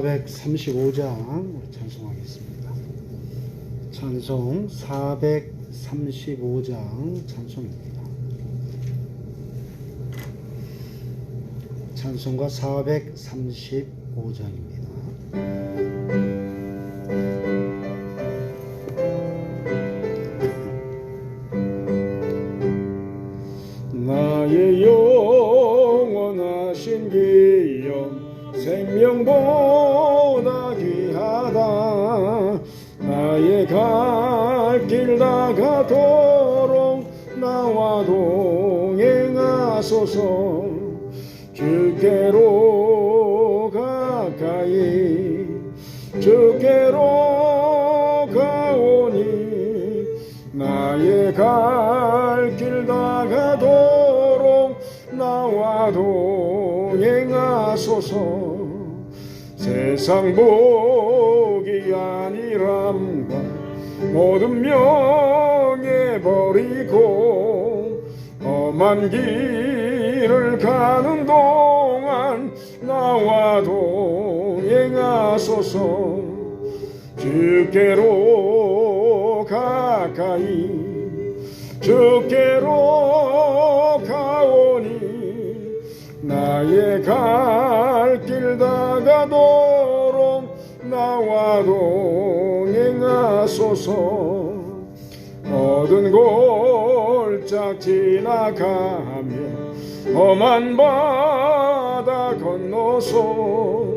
435장 찬송하겠습니다. 찬송 435장 찬송입니다. 찬송가 435장입니다. 나의 영원하신 기염 생명보다 귀하다. 나의 갈 길 다가도록 나와 동행하소서. 주께로 가까이 주께로 가오니 나의 갈 길 다가도록 나와 동행하소서. 세상 복이 아니람과 모든 명예 버리고 험한 길을 가는 동안 나와 동행하소서. 주께로 가까이 주께로 가오니 나의 갈 길 다가도록 나와 동행하소서. 모든 골짝 지나가며 험한 바다 건너서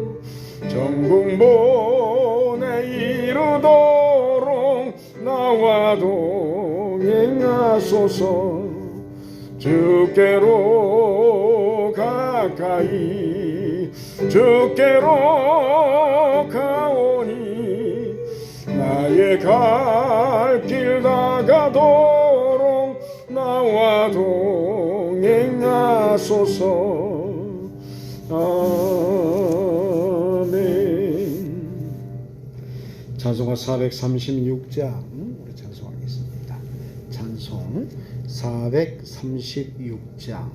정궁본에 이르도록 나와 동행하소서. 주께로 가까이 주께로 가오니 나의 갈 길 다가도록 나와 동행하소서. 아멘. 찬송가 436장 우리 찬송하겠습니다. 찬송 436장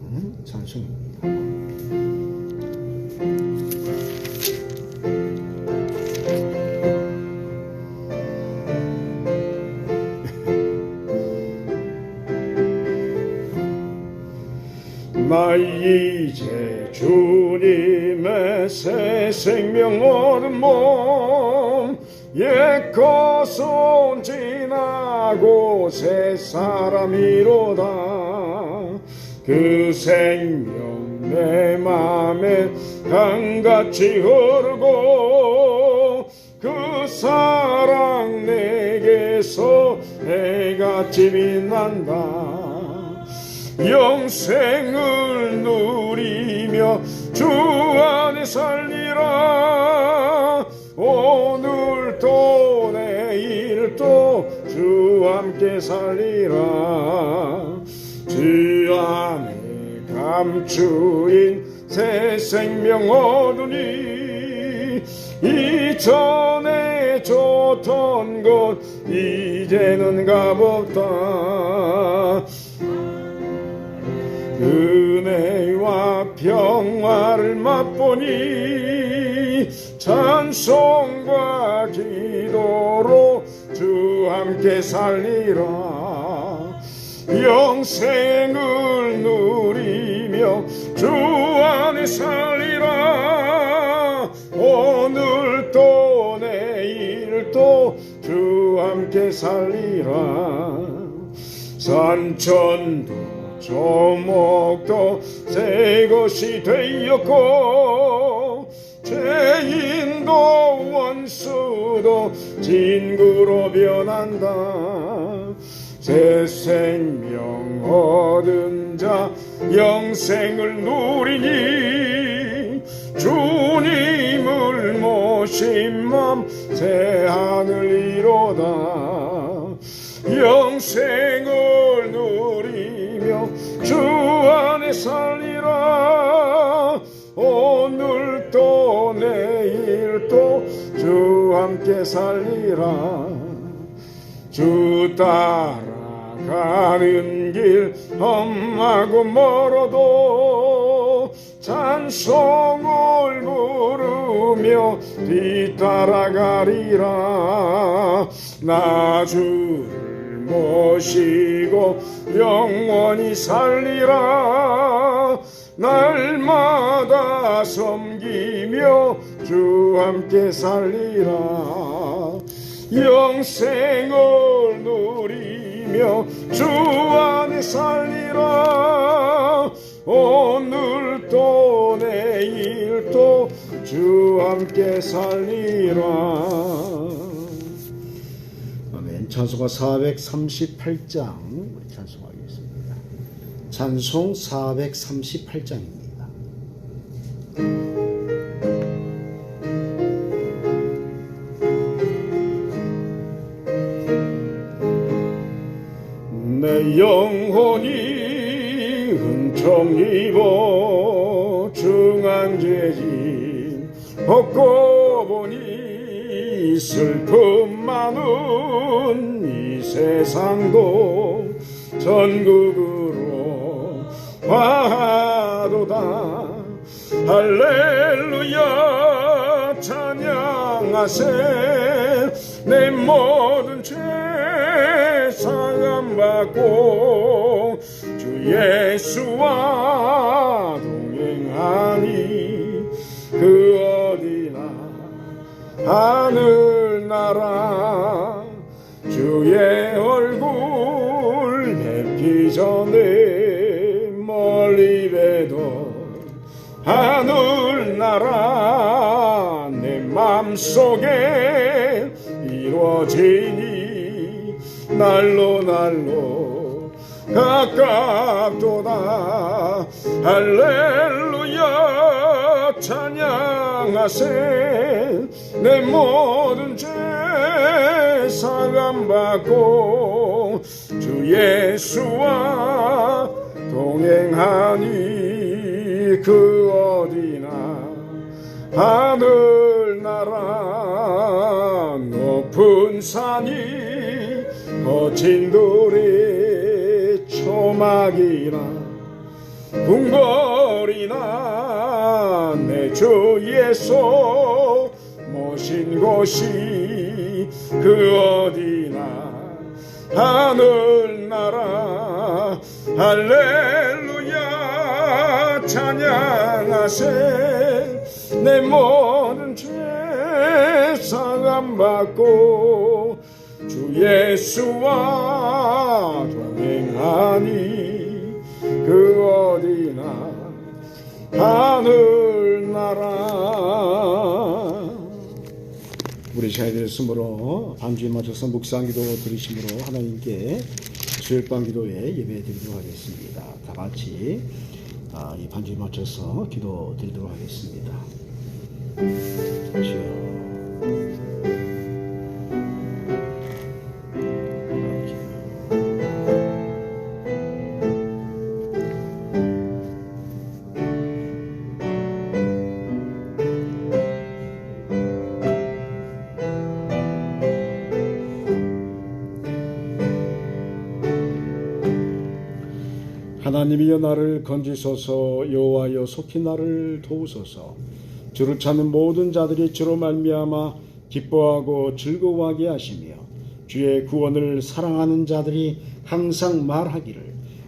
찬송입니다. 나 이제 주님의 새 생명 얻은 몸 옛것은 지나고 새 사람이로다. 그 생명 내 맘에 강같이 흐르고 그 사랑 내게서 해같이 빛난다. 영생을 누리며 주 안에 살리라. 오늘도 내일도 주 함께 살리라. 주 안에 감추인 새 생명 얻으니 이전에 좋던 것 이제는 값없다. 은혜와 평화를 맛보니 찬송과 기도로 주 함께 살리라. 영생을 누리며 주 안에 살리라. 오늘도 내일도 주 함께 살리라. 산천도 조목도 새 것이 되었고 죄인도 원수도 진구로 변한다. 새 생명 얻은 자 영생을 누리니 주님을 모신 맘 새 하늘 이로다. 영생을 누리며 주 안에 살리라. 오늘도 내일도 주 함께 살리라. 주 따라가는 길 험하고 멀어도 찬송을 부르며 뒤따라가리라. 나 주를 모시고 영원히 살리라. 날마다 섬기며 주 함께 살리라. 영생을 누리며 주 안에 살리라. 오늘도 내일도 주 함께 살리라. 아멘. 찬송가 438장 우리 찬송하겠습니다. 찬송 438장입니다. 내 영혼이 은총 입어 중한죄진 벗고 보니 슬픔 많은 이 세상도 전국으로 화도다. 할렐루야 찬양하세. 내 모든 죄 사함받고 주 예수와 동행하니 그 어디나 하늘나라. 주의 얼굴 뵙기 전에 멀리 뵈던 하늘나라 내 맘속에 이루어지니 날로 날로 가깝도다. 할렐루야 찬양하세. 내 모든 죄 사함받고 주 예수와 동행하니 그 어디나 하늘나라. 높은 산이 거친 돌이 초막이나 궁궐이나 내 주 예수 모신 곳이 그 어디나 하늘나라. 할렐루야 찬양하세. 내 모든 죄 사함받고 주 예수와 동행하니 그 어디나 하늘나라. 우리 자녀들의 숨으로 반주에 맞춰서 묵상기도 드리심으로 하나님께 수요일밤 기도에 예배 드리도록 하겠습니다. 다 같이 이 반주에 맞춰서 기도 드리도록 하겠습니다. 주여 하나님이여 나를 건지소서. 여호와여 속히 나를 도우소서. 주를 찾는 모든 자들이 주로 말미암아 기뻐하고 즐거워하게 하시며 주의 구원을 사랑하는 자들이 항상 말하기를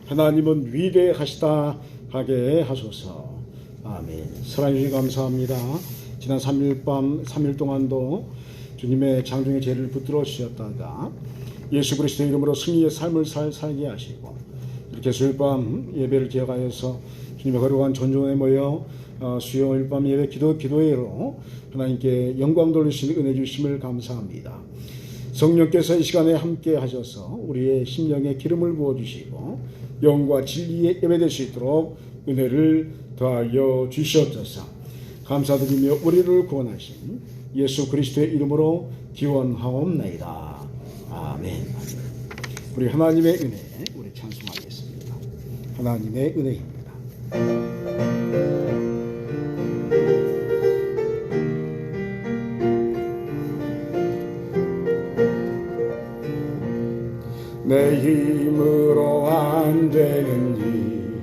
하나님은 위대하시다 하게 하소서. 아멘. 사랑해 주셔서 감사합니다. 지난 3일 동안도 주님의 장중의 죄를 붙들어 주셨다가 예수 그리스도의 이름으로 승리의 삶을 살게 하시고 이렇게 수요일밤 예배를 기억하여서 주님의 거룩한 전중에 모여 수요일밤 예배 기도회로 하나님께 영광 돌리시는 은혜 주심을 감사합니다. 성령께서 이 시간에 함께 하셔서 우리의 심령에 기름을 부어주시고 영과 진리에 예배될 수 있도록 은혜를 더하여 주시옵소서. 감사드리며 우리를 구원하신 예수 그리스도의 이름으로 기원하옵나이다. 아멘. 우리 하나님의 은혜 우리 찬송하겠습니다. 하나님의 은혜입니다. 내 힘으로 안 되는 일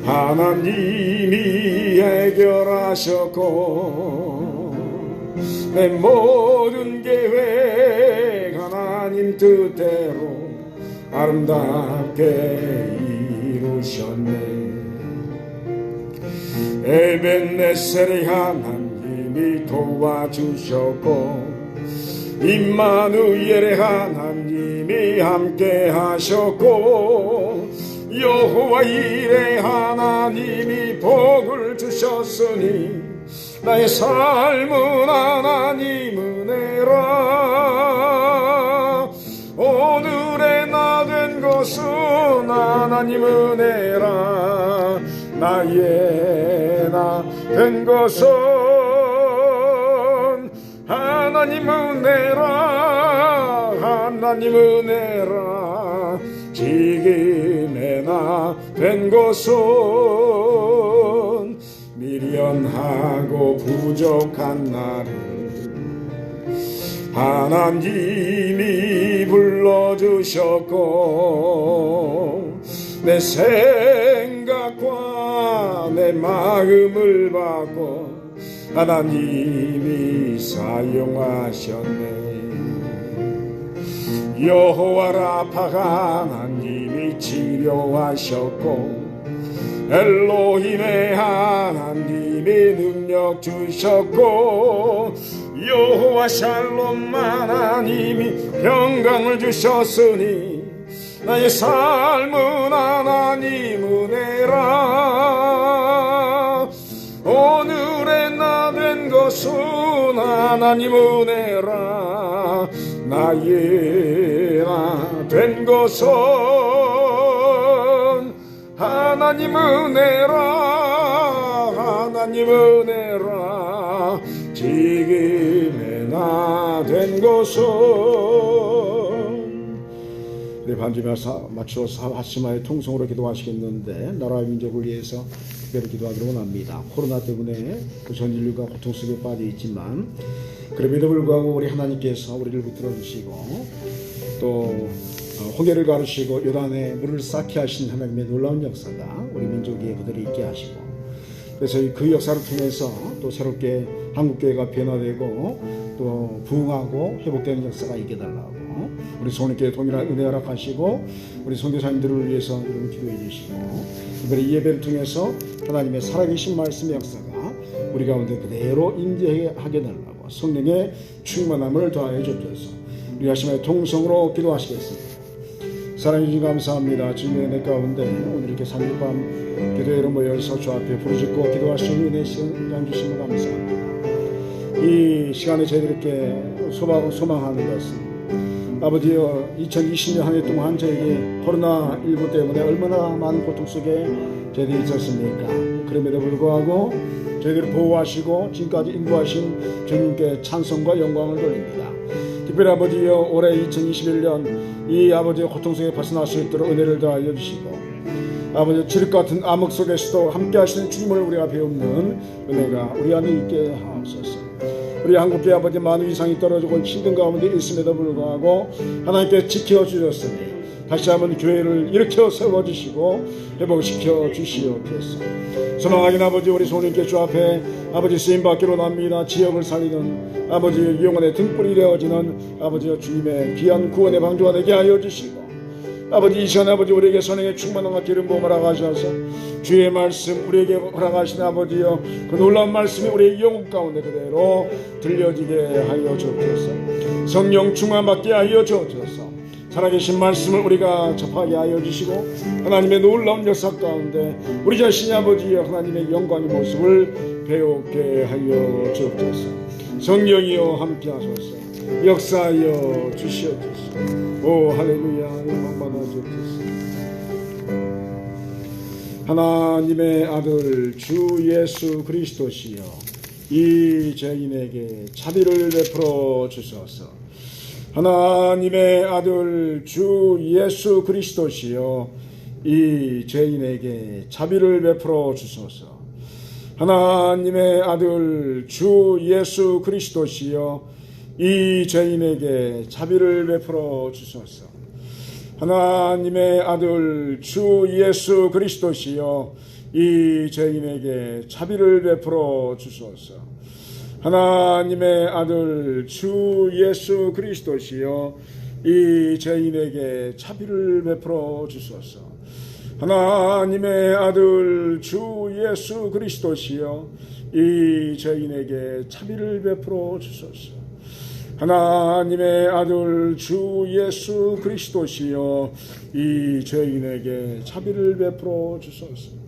하나님이 해결하셨고 내 모든 계획 하나님 뜻대로 아름답게 이루셨네. 에벤네셀의 하나님이 도와주셨고 임마누엘의 하나님이 함께 하셨고 여호와 일의 하나님이 복을 주셨으니 나의 삶은 하나님 은혜라. 오늘의 나 된 것은 하나님 은혜라. 나의 나 된 것은 하나님 은혜라. 하나님 은혜라. 지금의 나 된 것은 미련하고 부족한 나를 하나님이 불러주셨고 내 생각과 내 마음을 받고 하나님이 사용하셨네. 여호와 라파가 하나님이 치료하셨고 엘로힘의 하나님이 능력 주셨고 여호와 샬롬 하나님이 평강을 주셨으니 나의 삶은 하나님 은혜라. 오늘의 나 된 것은 하나님 은혜라. 나의 나 된 것은 하나님 은혜라. 하나님 은혜라. 지금의 나 된 것은 우리 반주며 맞추어 하시마의 통성으로 기도하시겠는데 나라와 민족을 위해서 특별히 기도하기로 원합니다. 코로나 때문에 전 인류가 고통 속에 빠져 있지만 그럼에도 불구하고 우리 하나님께서 우리를 붙들어 주시고 또 홍해를 가르시고 요단에 물을 쌓게 하신 하나님의 놀라운 역사가 우리 민족에 그대로 있게 하시고 그래서 그 역사를 통해서 또 새롭게 한국교회가 변화되고 또 부흥하고 회복되는 역사가 있게 달라고 우리 성령께 동일한 은혜 허락하시고 우리 선교사님들을 위해서 여러분 기도해 주시고 특별히 이 예배를 통해서 하나님의 살아계신 말씀의 역사가 우리 가운데 그대로 임재하게 달라고 성령의 충만함을 더하여 주옵소서. 우리 하시마의 통성으로 기도하시겠습니다. 사랑해 주님 감사합니다. 주님의 은혜 가운데 오늘 이렇게 3일 밤 기도회로 모여서 주 앞에 부르짖고 기도할 수 있는 은혜 시간 주시면 감사합니다. 이 시간에 저희들께 소망하는 것은 아버지여 2020년 한 해 동안 저에게 코로나19 때문에 얼마나 많은 고통 속에 저희들이 있었습니까? 그럼에도 불구하고 저희들을 보호하시고 지금까지 인도하신 주님께 찬송과 영광을 돌립니다. 특별히 아버지여 올해 2021년 이 아버지의 고통 속에 벗어날 수 있도록 은혜를 더하여 주시고 아버지 지륵 같은 암흑 속에서도 함께 하시는 주님을 우리가 배우는 은혜가 우리 안에 있게 하옵소서. 우리 한국교회 아버지 많은 위상이 떨어지고 힘든 가운데 있음에도 불구하고 하나님께서 지켜주셨으니 다시 한번 교회를 일으켜 세워주시고 회복시켜 주시옵소서. 소망하긴 아버지 우리 소님께 주 앞에 아버지 쓰임받기로 납니다. 지역을 살리는 아버지 영혼의 등불이 되어지는 아버지 주님의 귀한 구원의 방주가 되게 하여 주시고 아버지 이 시간 아버지 우리에게 선행의 충만함과 기름 부음을 허락하셔서 주의 말씀 우리에게 허락하신 아버지여 그 놀라운 말씀이 우리의 영혼 가운데 그대로 들려지게 하여 주옵소서. 성령 충만받게 하여 주옵소서. 살아계신 말씀을 우리가 접하게 하여 주시고 하나님의 놀라운 역사 가운데 우리 자신이 아버지여 하나님의 영광의 모습을 배우게 하여 주옵소서. 성령이여 함께 하소서. 역사하여 주시옵소서. 오 할렐루야 영광 받아 주옵소서. 하나님의 아들 주 예수 그리스도시여 이 죄인에게 자비를 베풀어 주소서. 하나님의 아들 주 예수 그리스도시여 이 죄인에게 자비를 베풀어 주소서. 하나님의 아들 주 예수 그리스도시여 이 죄인에게 자비를 베풀어 주소서. 하나님의 아들 주 예수 그리스도시여 이 죄인에게 자비를 베풀어 주소서. 하나님의 아들 주 예수 그리스도시여 이 죄인에게 자비를 베풀어 주소서. 하나님의 아들 주 예수 그리스도시여 이 죄인에게 자비를 베풀어 주소서. 하나님의 아들 주 예수 그리스도시여 이 죄인에게 자비를 베풀어 주소서.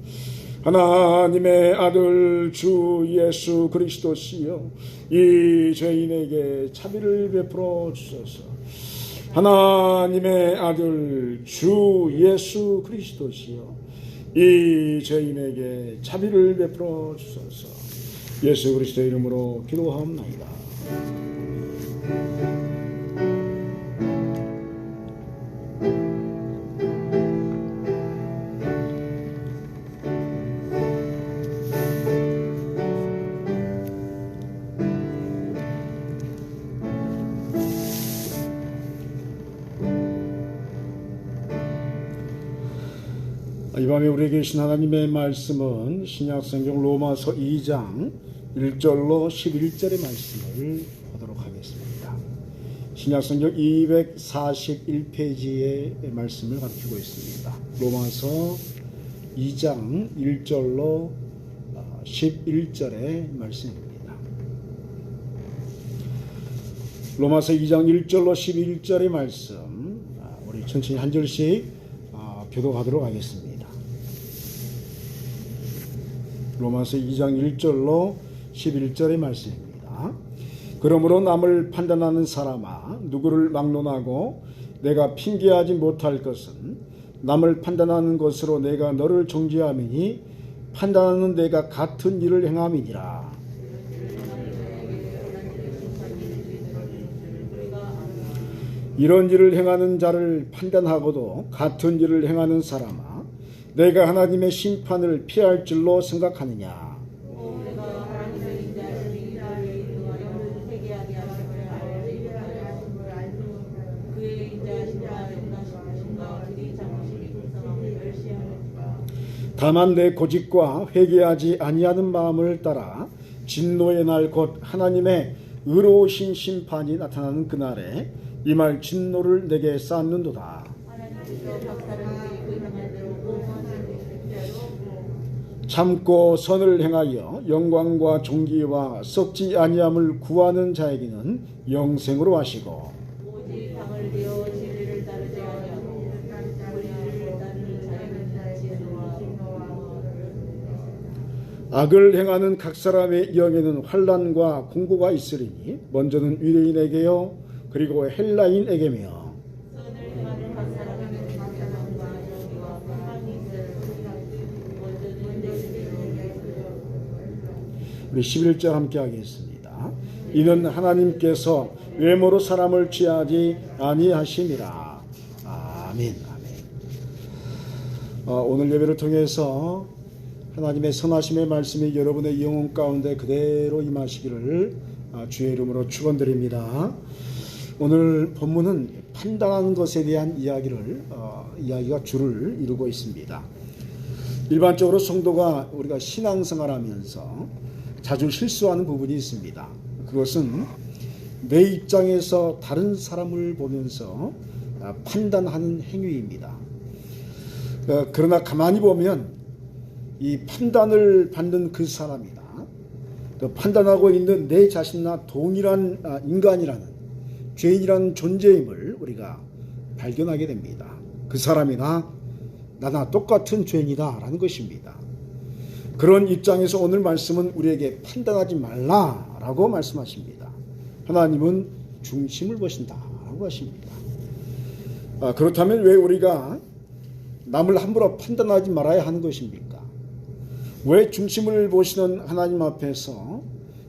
하나님의 아들 주 예수 그리스도시여 이 죄인에게 자비를 베풀어 주소서. 하나님의 아들 주 예수 그리스도시여 이 죄인에게 자비를 베풀어 주소서. 예수 그리스도의 이름으로 기도하옵나이다. 이 밤에 우리에게 주신 하나님의 말씀은 신약성경 로마서 2장 1절로 11절의 말씀을 보도록 하겠습니다. 신약성경 241페이지의 말씀을 가르치고 있습니다. 로마서 2장 1절로 11절의 말씀입니다. 로마서 2장 1절로 11절의 말씀, 우리 천천히 한 절씩 교독하도록 하겠습니다. 로마서 2장 1절로 11절의 말씀입니다. 그러므로 남을 판단하는 사람아 누구를 막론하고 내가 핑계하지 못할 것은 남을 판단하는 것으로 내가 너를 정죄함이니 판단하는 내가 같은 일을 행함이니라. 이런 일을 행하는 자를 판단하고도 같은 일을 행하는 사람아 내가 하나님의 심판을 피할 줄로 생각하느냐. 다만 내 고집과 회개하지 아니하는 마음을 따라 진노의 날 곧 하나님의 의로우신 심판이 나타나는 그날에 이 말 진노를 내게 쌓는도다. 참고 선을 행하여 영광과 존귀와 썩지 아니함을 구하는 자에게는 영생으로 하시고 오직 당을 되어 진리를 따르지 아니하고 불의를 따르는 자에게는 진노와 악을 행하는 각 사람의 영에는 환난과 공고가 있으리니 먼저는 유대인에게요 그리고 헬라인에게며 우리 11절 함께 하겠습니다. 이는 하나님께서 외모로 사람을 취하지 아니하심이라. 아멘. 오늘 예배를 통해서 하나님의 선하심의 말씀이 여러분의 영혼 가운데 그대로 임하시기를 주의 이름으로 축원드립니다. 오늘 본문은 판단하는 것에 대한 이야기가 주를 이루고 있습니다. 일반적으로 성도가 우리가 신앙생활하면서 자주 실수하는 부분이 있습니다. 그것은 내 입장에서 다른 사람을 보면서 판단하는 행위입니다. 그러나 가만히 보면 이 판단을 받는 그 사람이나 또 판단하고 있는 내 자신과 동일한 인간이라는 죄인이라는 존재임을 우리가 발견하게 됩니다. 그 사람이나 나나 똑같은 죄인이다라는 것입니다. 그런 입장에서 오늘 말씀은 우리에게 판단하지 말라라고 말씀하십니다. 하나님은 중심을 보신다라고 하십니다. 그렇다면 왜 우리가 남을 함부로 판단하지 말아야 하는 것입니까? 왜 중심을 보시는 하나님 앞에서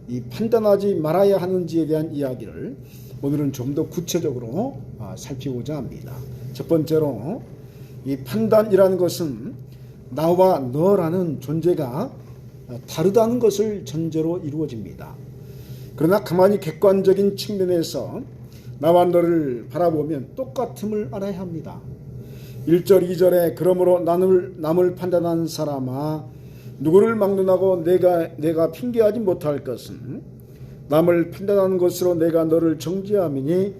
이 판단하지 말아야 하는지에 대한 이야기를 오늘은 좀 더 구체적으로 살피고자 합니다. 첫 번째로 이 판단이라는 것은 나와 너라는 존재가 다르다는 것을 전제로 이루어집니다. 그러나 가만히 객관적인 측면에서 나와 너를 바라보면 똑같음을 알아야 합니다. 1절 2절에 그러므로 남을 판단하는 사람아 누구를 막론하고 내가 핑계하지 못할 것은 남을 판단하는 것으로 내가 너를 정죄함이니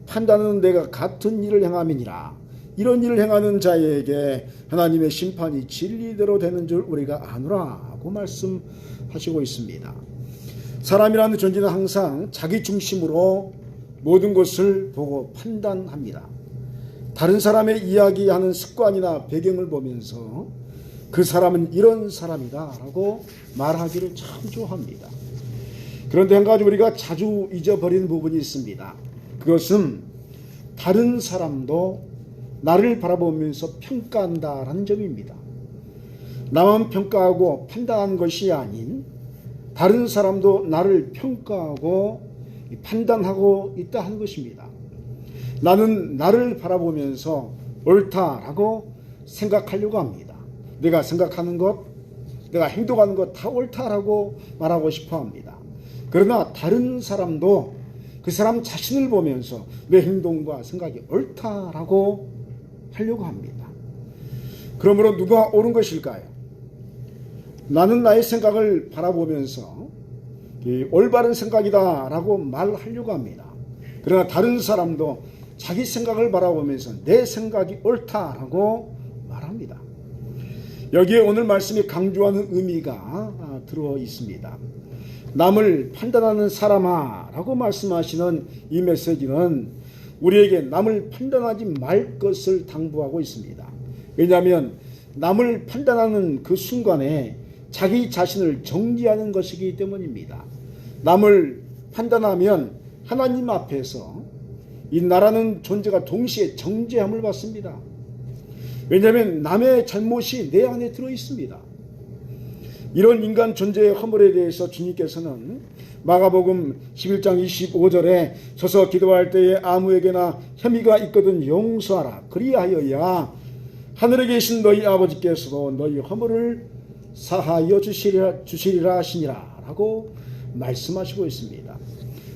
판단은 내가 같은 일을 행함이니라. 이런 일을 행하는 자에게 하나님의 심판이 진리대로 되는 줄 우리가 아노라 하고 말씀하시고 있습니다. 사람이라는 존재는 항상 자기 중심으로 모든 것을 보고 판단합니다. 다른 사람의 이야기하는 습관이나 배경을 보면서 그 사람은 이런 사람이다 라고 말하기를 참 좋아합니다. 그런데 한 가지 우리가 자주 잊어버리는 부분이 있습니다. 그것은 다른 사람도 나를 바라보면서 평가한다라는 점입니다. 나만 평가하고 판단하는 것이 아닌 다른 사람도 나를 평가하고 판단하고 있다 하는 것입니다. 나는 나를 바라보면서 옳다라고 생각하려고 합니다. 내가 생각하는 것, 내가 행동하는 것 다 옳다라고 말하고 싶어 합니다. 그러나 다른 사람도 그 사람 자신을 보면서 내 행동과 생각이 옳다라고 하려고 합니다. 그러므로 누가 옳은 것일까요? 나는 나의 생각을 바라보면서 올바른 생각이다라고 말하려고 합니다. 그러나 다른 사람도 자기 생각을 바라보면서 내 생각이 옳다라고 말합니다. 여기에 오늘 말씀이 강조하는 의미가 들어 있습니다. 남을 판단하는 사람아 라고 말씀하시는 이 메시지는 우리에게 남을 판단하지 말 것을 당부하고 있습니다. 왜냐하면 남을 판단하는 그 순간에 자기 자신을 정죄하는 것이기 때문입니다. 남을 판단하면 하나님 앞에서 이 나라는 존재가 동시에 정죄함을 받습니다. 왜냐하면 남의 잘못이 내 안에 들어 있습니다. 이런 인간 존재의 허물에 대해서 주님께서는 마가복음 11장 25절에 서서 기도할 때에 아무에게나 혐의가 있거든 용서하라. 그리하여야 하늘에 계신 너희 아버지께서도 너희 허물을 사하여 주시리라 하시니라 라고 말씀하시고 있습니다.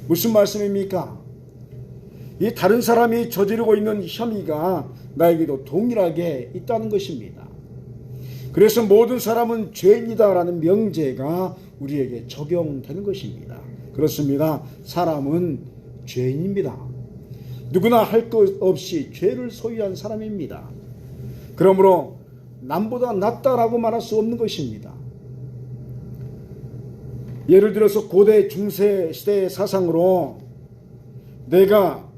무슨 말씀입니까? 이 다른 사람이 저지르고 있는 혐의가 나에게도 동일하게 있다는 것입니다. 그래서 모든 사람은 죄인이다라는 명제가 우리에게 적용되는 것입니다. 그렇습니다. 사람은 죄인입니다. 누구나 할 것 없이 죄를 소유한 사람입니다. 그러므로 남보다 낫다라고 말할 수 없는 것입니다. 예를 들어서 고대 중세 시대의 사상으로 내가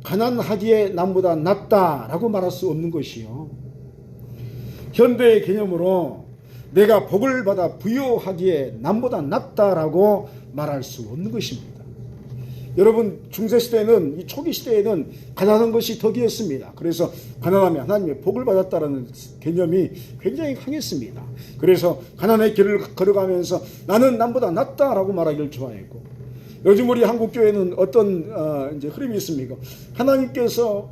가난하기에 남보다 낫다라고 말할 수 없는 것이요. 현대의 개념으로 내가 복을 받아 부유하기에 남보다 낫다라고 말할 수 없는 것입니다. 여러분, 중세시대에는, 이 초기시대에는 가난한 것이 덕이었습니다. 그래서 가난하면 하나님의 복을 받았다라는 개념이 굉장히 강했습니다. 그래서 가난의 길을 걸어가면서 나는 남보다 낫다라고 말하기를 좋아했고, 요즘 우리 한국교회는 어떤 이제 흐름이 있습니까? 하나님께서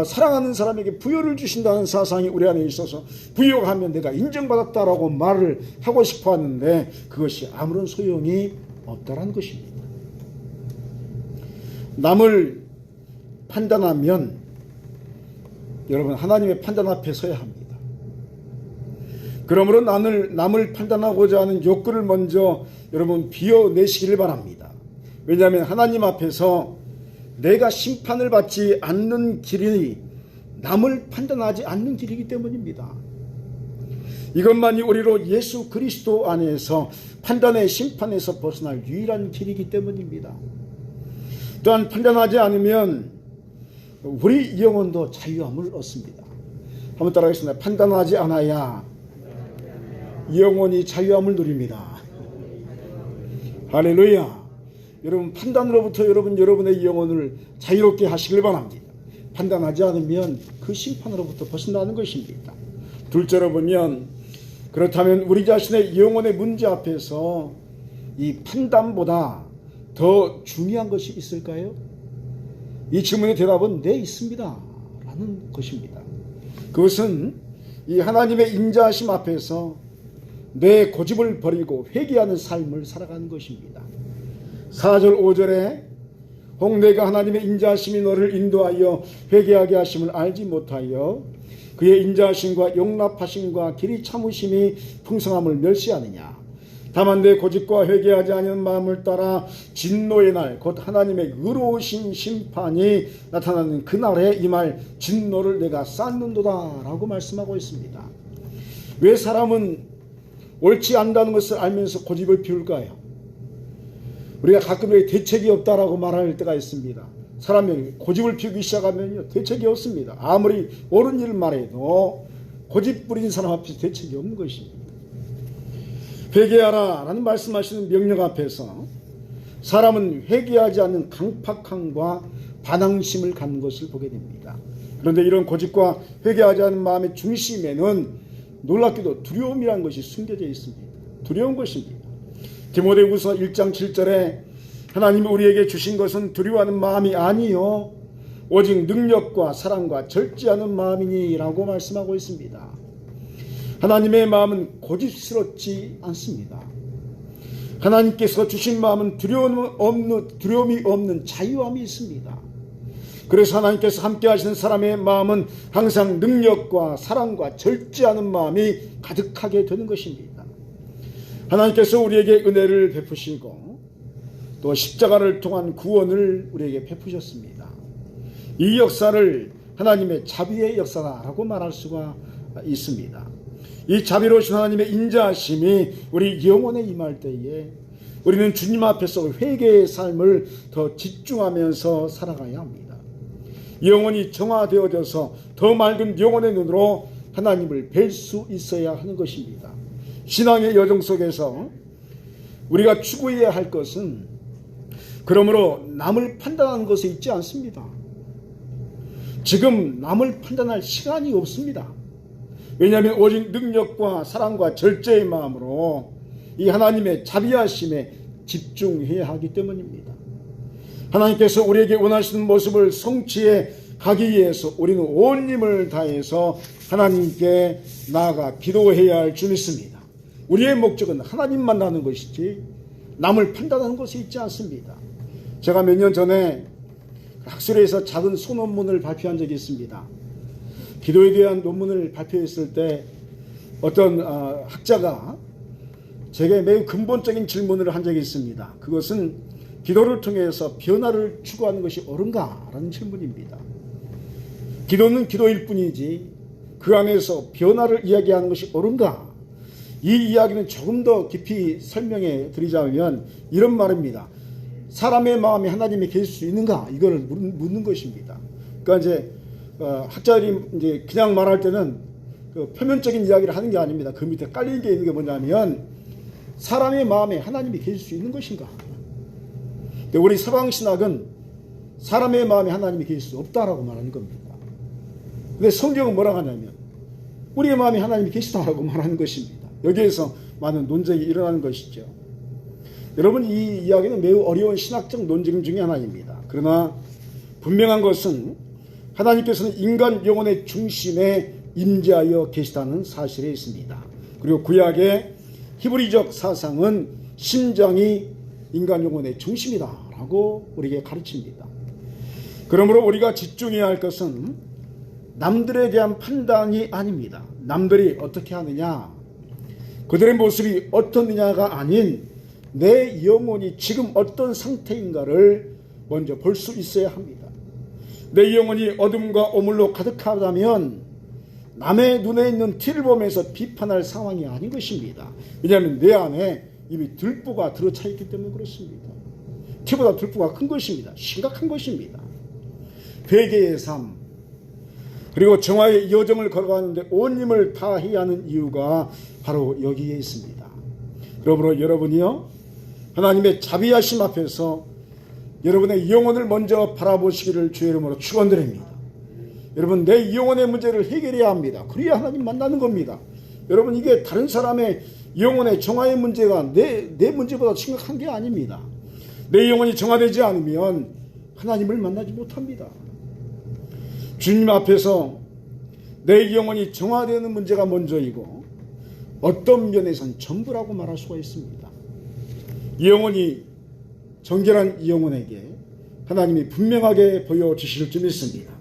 사랑하는 사람에게 부여를 주신다는 사상이 우리 안에 있어서 부여하면 내가 인정받았다라고 말을 하고 싶어 하는데 그것이 아무런 소용이 없다라는 것입니다. 남을 판단하면 여러분 하나님의 판단 앞에 서야 합니다. 그러므로 남을 판단하고자 하는 욕구를 먼저 여러분 비워내시기를 바랍니다. 왜냐하면 하나님 앞에서 내가 심판을 받지 않는 길이 남을 판단하지 않는 길이기 때문입니다. 이것만이 우리로 예수 그리스도 안에서 판단의 심판에서 벗어날 유일한 길이기 때문입니다. 또한 판단하지 않으면 우리 영혼도 자유함을 얻습니다. 한번 따라하겠습니다. 판단하지 않아야 영혼이 자유함을 누립니다. 할렐루야. 여러분 판단으로부터 여러분의 영혼을 자유롭게 하시길 바랍니다. 판단하지 않으면 그 심판으로부터 벗어나는 것입니다. 둘째로 보면 그렇다면 우리 자신의 영혼의 문제 앞에서 이 판단보다 더 중요한 것이 있을까요? 이 질문의 대답은 네, 있습니다 라는 것입니다. 그것은 이 하나님의 인자하심 앞에서 내 고집을 버리고 회개하는 삶을 살아가는 것입니다. 4절 5절에 혹 내가 하나님의 인자하심이 너를 인도하여 회개하게 하심을 알지 못하여 그의 인자하심과 용납하심과 길이 참으심이 풍성함을 멸시하느냐. 다만 내 고집과 회개하지 않은 마음을 따라 진노의 날 곧 하나님의 의로우신 심판이 나타나는 그날에 임할 진노를 내가 쌓는도다 라고 말씀하고 있습니다. 왜 사람은 옳지 않다는 것을 알면서 고집을 피울까요? 우리가 가끔 대책이 없다라고 말할 때가 있습니다. 사람이 고집을 피우기 시작하면 대책이 없습니다. 아무리 옳은 일을 말해도 고집 부린 사람 앞에서 대책이 없는 것입니다. 회개하라 라는 말씀하시는 명령 앞에서 사람은 회개하지 않는 강팍함과 반항심을 갖는 것을 보게 됩니다. 그런데 이런 고집과 회개하지 않는 마음의 중심에는 놀랍게도 두려움이라는 것이 숨겨져 있습니다. 두려운 것입니다. 디모데후서 1장 7절에 하나님이 우리에게 주신 것은 두려워하는 마음이 아니요 오직 능력과 사랑과 절제하는 마음이니 라고 말씀하고 있습니다. 하나님의 마음은 고집스럽지 않습니다. 하나님께서 주신 마음은 두려움이 없는 자유함이 있습니다. 그래서 하나님께서 함께 하시는 사람의 마음은 항상 능력과 사랑과 절제하는 마음이 가득하게 되는 것입니다. 하나님께서 우리에게 은혜를 베푸시고 또 십자가를 통한 구원을 우리에게 베푸셨습니다. 이 역사를 하나님의 자비의 역사라고 말할 수가 있습니다. 이 자비로우신 하나님의 인자하심이 우리 영혼에 임할 때에 우리는 주님 앞에서 회개의 삶을 더 집중하면서 살아가야 합니다. 영혼이 정화되어져서 더 맑은 영혼의 눈으로 하나님을 뵐 수 있어야 하는 것입니다. 신앙의 여정 속에서 우리가 추구해야 할 것은 그러므로 남을 판단하는 것에 있지 않습니다. 지금 남을 판단할 시간이 없습니다. 왜냐하면 오직 능력과 사랑과 절제의 마음으로 이 하나님의 자비하심에 집중해야 하기 때문입니다. 하나님께서 우리에게 원하시는 모습을 성취해 가기 위해서 우리는 온 힘을 다해서 하나님께 나아가 기도해야 할 줄 믿습니다. 우리의 목적은 하나님 만나는 것이지 남을 판단하는 것이 있지 않습니다. 제가 몇 년 전에 학술에서 작은 소논문을 발표한 적이 있습니다. 기도에 대한 논문을 발표했을 때 어떤 학자가 제게 매우 근본적인 질문을 한 적이 있습니다. 그것은 기도를 통해서 변화를 추구하는 것이 옳은가? 라는 질문입니다. 기도는 기도일 뿐이지 그 안에서 변화를 이야기하는 것이 옳은가? 이 이야기는 조금 더 깊이 설명해 드리자면 이런 말입니다. 사람의 마음이 하나님에 계실 수 있는가? 이걸 묻는 것입니다. 그러니까 이제 학자들이 이제 그냥 말할 때는 그 표면적인 이야기를 하는 게 아닙니다. 그 밑에 깔린 게 있는 게 뭐냐면 사람의 마음에 하나님이 계실 수 있는 것인가? 근데 우리 서방신학은 사람의 마음에 하나님이 계실 수 없다라고 말하는 겁니다. 근데 성경은 뭐라고 하냐면 우리의 마음에 하나님이 계시다라고 말하는 것입니다. 여기에서 많은 논쟁이 일어나는 것이죠. 여러분, 이 이야기는 매우 어려운 신학적 논쟁 중에 하나입니다. 그러나 분명한 것은 하나님께서는 인간 영혼의 중심에 임재하여 계시다는 사실에 있습니다. 그리고 구약의 히브리적 사상은 심장이 인간 영혼의 중심이다라고 우리에게 가르칩니다. 그러므로 우리가 집중해야 할 것은 남들에 대한 판단이 아닙니다. 남들이 어떻게 하느냐, 그들의 모습이 어떻느냐가 아닌 내 영혼이 지금 어떤 상태인가를 먼저 볼 수 있어야 합니다. 내 영혼이 어둠과 오물로 가득하다면 남의 눈에 있는 티를 보면서 비판할 상황이 아닌 것입니다. 왜냐하면 내 안에 이미 들보가 들어차 있기 때문에 그렇습니다. 티보다 들보가 큰 것입니다. 심각한 것입니다. 회개의 삶, 그리고 정화의 여정을 걸어가는데 온 힘을 다해야 하는 이유가 바로 여기에 있습니다. 그러므로 여러분이요, 하나님의 자비하심 앞에서 여러분의 영혼을 먼저 바라보시기를 주의 이름으로 축원드립니다. 여러분, 내 영혼의 문제를 해결해야 합니다. 그래야 하나님 만나는 겁니다. 여러분, 이게 다른 사람의 영혼의 정화의 문제가 내 문제보다 심각한 게 아닙니다. 내 영혼이 정화되지 않으면 하나님을 만나지 못합니다. 주님 앞에서 내 영혼이 정화되는 문제가 먼저이고 어떤 면에서는 전부라고 말할 수가 있습니다. 영혼이 정결한 이 영혼에게 하나님이 분명하게 보여주실 줄 믿습니다.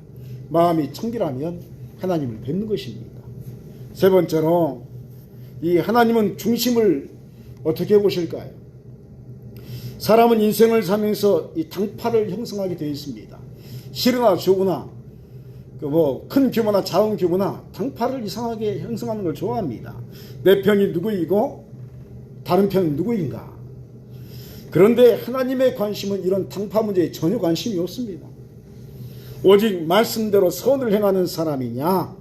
마음이 청결하면 하나님을 뵙는 것입니다. 세 번째로 이 하나님은 중심을 어떻게 보실까요? 사람은 인생을 살면서 이 당파를 형성하게 되어 있습니다. 싫으나 좋으나 큰 규모나 작은 규모나 당파를 이상하게 형성하는 걸 좋아합니다. 내 편이 누구이고 다른 편은 누구인가. 그런데 하나님의 관심은 이런 당파 문제에 전혀 관심이 없습니다. 오직 말씀대로 선을 행하는 사람이냐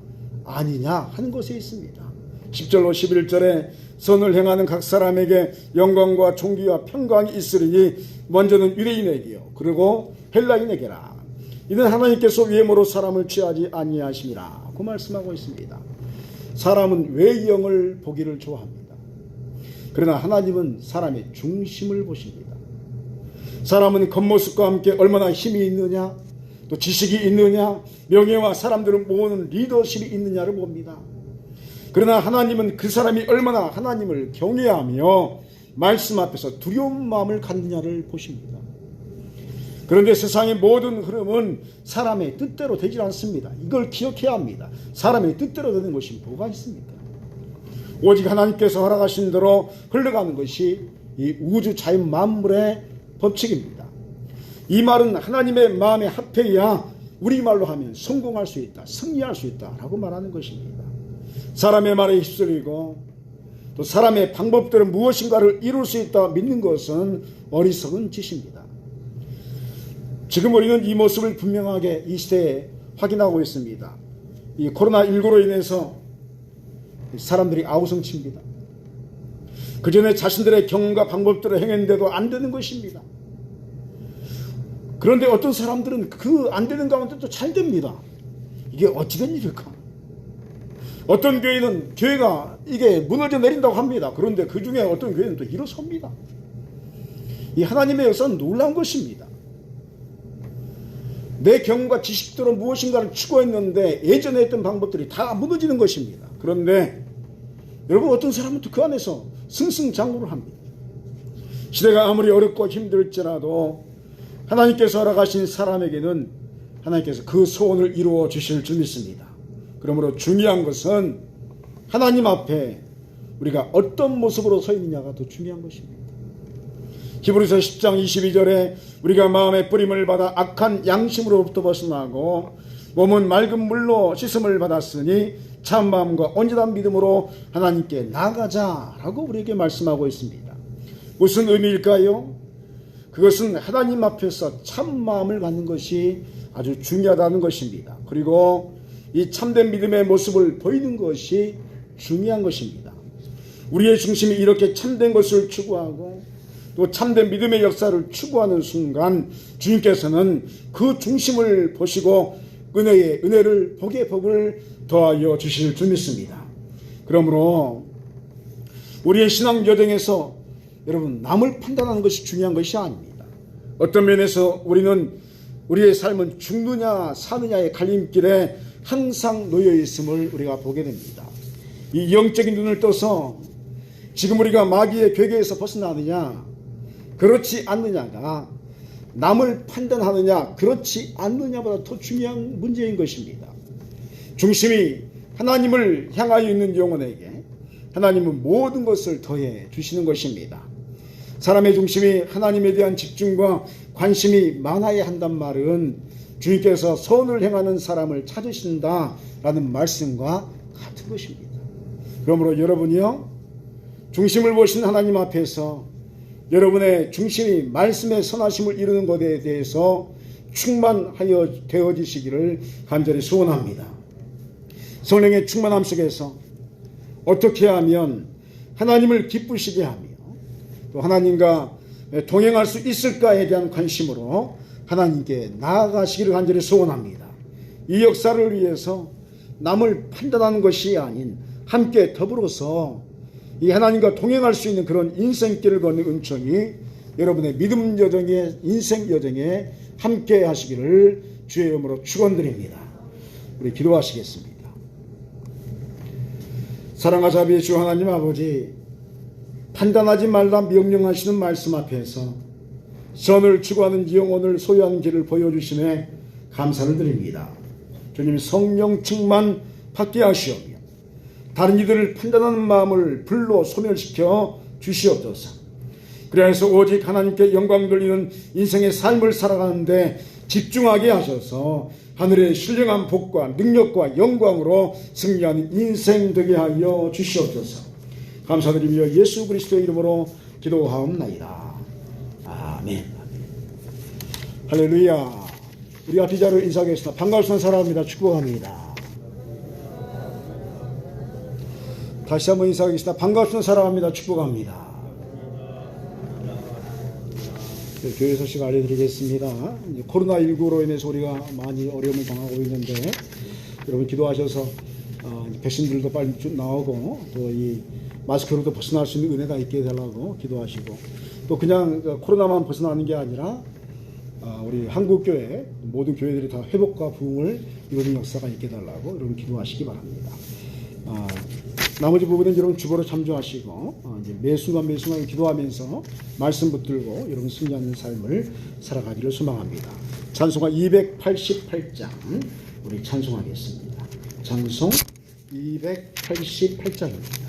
아니냐 하는 것에 있습니다. 10절로 11절에 선을 행하는 각 사람에게 영광과 존귀와 평강이 있으리니 먼저는 유대인에게요 그리고 헬라인에게라. 이는 하나님께서 외모로 사람을 취하지 아니하심이라 그 말씀하고 있습니다. 사람은 외형을 보기를 좋아합니다. 그러나 하나님은 사람의 중심을 보십니다. 사람은 겉모습과 함께 얼마나 힘이 있느냐, 또 지식이 있느냐, 명예와 사람들을 모으는 리더십이 있느냐를 봅니다. 그러나 하나님은 그 사람이 얼마나 하나님을 경외하며 말씀 앞에서 두려운 마음을 갖느냐를 보십니다. 그런데 세상의 모든 흐름은 사람의 뜻대로 되질 않습니다. 이걸 기억해야 합니다. 사람의 뜻대로 되는 것이 뭐가 있습니까? 오직 하나님께서 허락하신 대로 흘러가는 것이 이 우주 자연 만물의 법칙입니다. 이 말은 하나님의 마음에 합해야 우리말로 하면 성공할 수 있다, 승리할 수 있다라고 말하는 것입니다. 사람의 말에 휩쓸리고 또 사람의 방법대로 무엇인가를 이룰 수 있다 믿는 것은 어리석은 짓입니다. 지금 우리는 이 모습을 분명하게 이 시대에 확인하고 있습니다. 이 코로나19로 인해서 사람들이 아우성칩니다. 그 전에 자신들의 경험과 방법대로 행했는데도 안 되는 것입니다. 그런데 어떤 사람들은 그 안 되는 가운데도 잘 됩니다. 이게 어찌된 일일까? 어떤 교회는 교회가 이게 무너져 내린다고 합니다. 그런데 그 중에 어떤 교회는 또 일어섭니다. 이 하나님의 역사는 놀라운 것입니다. 내 경험과 지식대로 무엇인가를 추구했는데 예전에 했던 방법들이 다 무너지는 것입니다. 그런데 여러분 어떤 사람은 또 그 안에서 승승장구를 합니다. 시대가 아무리 어렵고 힘들지라도 하나님께서 허락하신 사람에게는 하나님께서 그 소원을 이루어 주실 줄 믿습니다. 그러므로 중요한 것은 하나님 앞에 우리가 어떤 모습으로 서 있느냐가 더 중요한 것입니다. 히브리서 10장 22절에 우리가 마음의 뿌림을 받아 악한 양심으로부터 벗어나고 몸은 맑은 물로 씻음을 받았으니 참마음과 온전한 믿음으로 하나님께 나아가자라고 우리에게 말씀하고 있습니다. 무슨 의미일까요? 그것은 하나님 앞에서 참마음을 갖는 것이 아주 중요하다는 것입니다. 그리고 이 참된 믿음의 모습을 보이는 것이 중요한 것입니다. 우리의 중심이 이렇게 참된 것을 추구하고 또 참된 믿음의 역사를 추구하는 순간 주님께서는 그 중심을 보시고 은혜를 복의 복을 더하여 주실 줄 믿습니다. 그러므로 우리의 신앙 여정에서 여러분 남을 판단하는 것이 중요한 것이 아닙니다. 어떤 면에서 우리는 우리의 삶은 죽느냐 사느냐의 갈림길에 항상 놓여 있음을 우리가 보게 됩니다. 이 영적인 눈을 떠서 지금 우리가 마귀의 괴계에서 벗어나느냐 그렇지 않느냐가 남을 판단하느냐 그렇지 않느냐보다 더 중요한 문제인 것입니다. 중심이 하나님을 향하여 있는 영혼에게 하나님은 모든 것을 더해 주시는 것입니다. 사람의 중심이 하나님에 대한 집중과 관심이 많아야 한단 말은 주님께서 선을 행하는 사람을 찾으신다라는 말씀과 같은 것입니다. 그러므로 여러분이요 중심을 보신 하나님 앞에서 여러분의 중심이 말씀의 선하심을 이루는 것에 대해서 충만하여 되어지시기를 간절히 소원합니다. 성령의 충만함 속에서 어떻게 하면 하나님을 기쁘시게 하며 또 하나님과 동행할 수 있을까에 대한 관심으로 하나님께 나아가시기를 간절히 소원합니다. 이 역사를 위해서 남을 판단하는 것이 아닌 함께 더불어서 이 하나님과 동행할 수 있는 그런 인생길을 걷는 은총이 여러분의 믿음 여정의 인생 여정에 함께 하시기를 주의 이름으로 축원드립니다. 우리 기도하시겠습니다. 사랑과 자비의 주 하나님 아버지, 판단하지 말라 명령하시는 말씀 앞에서 선을 추구하는 영혼을 소유하는 길을 보여주심에 감사를 드립니다. 주님 성령 충만 받게 하시오며 다른 이들을 판단하는 마음을 불로 소멸시켜 주시옵소서. 그래서 오직 하나님께 영광 돌리는 인생의 삶을 살아가는데 집중하게 하셔서 하늘의 신령한 복과 능력과 영광으로 승리하는 인생 되게 하여 주시옵소서. 감사드리며 예수 그리스도의 이름으로 기도하옵나이다. 아멘. 할렐루야. 우리 앞 기자로 인사하겠습니다. 반갑습니다. 사랑합니다. 축복합니다. 다시 한번 인사하겠습니다. 반갑습니다. 사랑합니다. 축복합니다. 네, 교회 소식 알려드리겠습니다. 코로나19로 인해서 우리가 많이 어려움을 당하고 있는데 여러분 기도하셔서 백신들도 빨리 나오고 또 이 마스크로도 벗어날 수 있는 은혜가 있게 해달라고 기도하시고 또 그냥 코로나만 벗어나는 게 아니라 우리 한국교회 모든 교회들이 다 회복과 부흥을 이루는 역사가 있게 해달라고 여러분 기도하시기 바랍니다. 나머지 부분은 여러분 주보로 참조하시고 이제 매 순간 기도하면서 말씀 붙들고 여러분 승리하는 삶을 살아가기를 소망합니다. 찬송가 288장 우리 찬송하겠습니다. 찬송 288장입니다.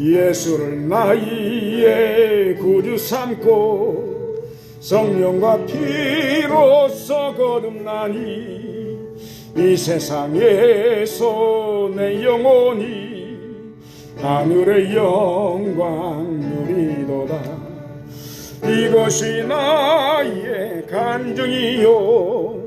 예수를 나의 구주 삼고 성령과 피로써 거듭나니 이 세상에서 내 영혼이 하늘의 영광 누리도다. 이것이 나의 간증이요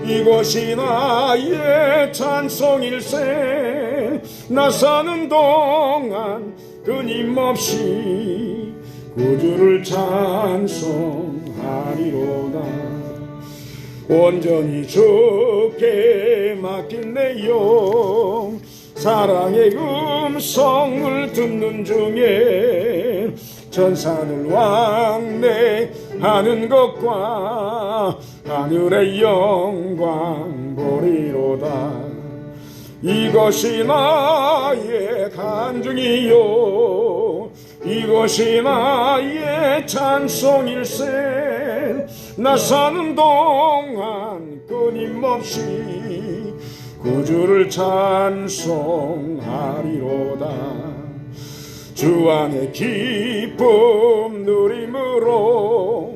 이것이 나의 찬송일세. 나 사는 동안 끊임없이 구주를 찬송하리로다. 온전히 주께 맡긴 내 영 사랑의 음성을 듣는 중에 천사들 왕래하는 것과 하늘의 영광 보리로다. 이것이 나의 간증이요 이것이 나의 찬송일세. 나 사는 동안 끊임없이 구주를 찬송하리로다. 주 안에 기쁨 누림으로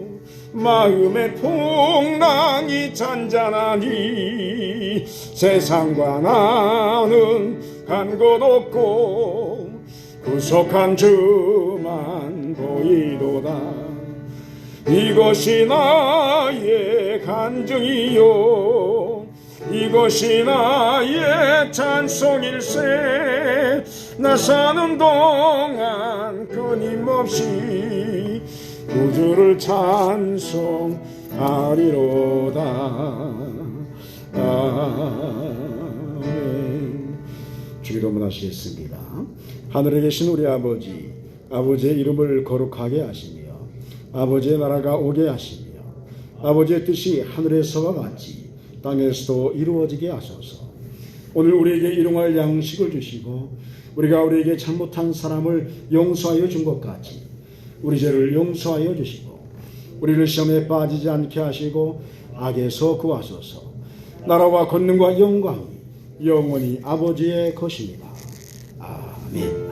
마음의 풍랑이 잔잔하니 세상과 나는 간 곳 없고 구속한 주만 보이도다. 이것이 나의 간증이요 이것이 나의 찬송일세. 나 사는 동안 끊임없이 구주를 찬송하리로다. 아멘. 주기도문 하시겠습니다. 하늘에 계신 우리 아버지, 아버지의 이름을 거룩하게 하시며 아버지의 나라가 오게 하시며 아버지의 뜻이 하늘에서와 같이 땅에서도 이루어지게 하소서. 오늘 우리에게 일용할 양식을 주시고 우리가 우리에게 잘못한 사람을 용서하여 준 것 같이 우리 죄를 용서하여 주시고 우리를 시험에 빠지지 않게 하시고 악에서 구하소서. 나라와 권능과 영광이 영원히 아버지의 것입니다. 아멘.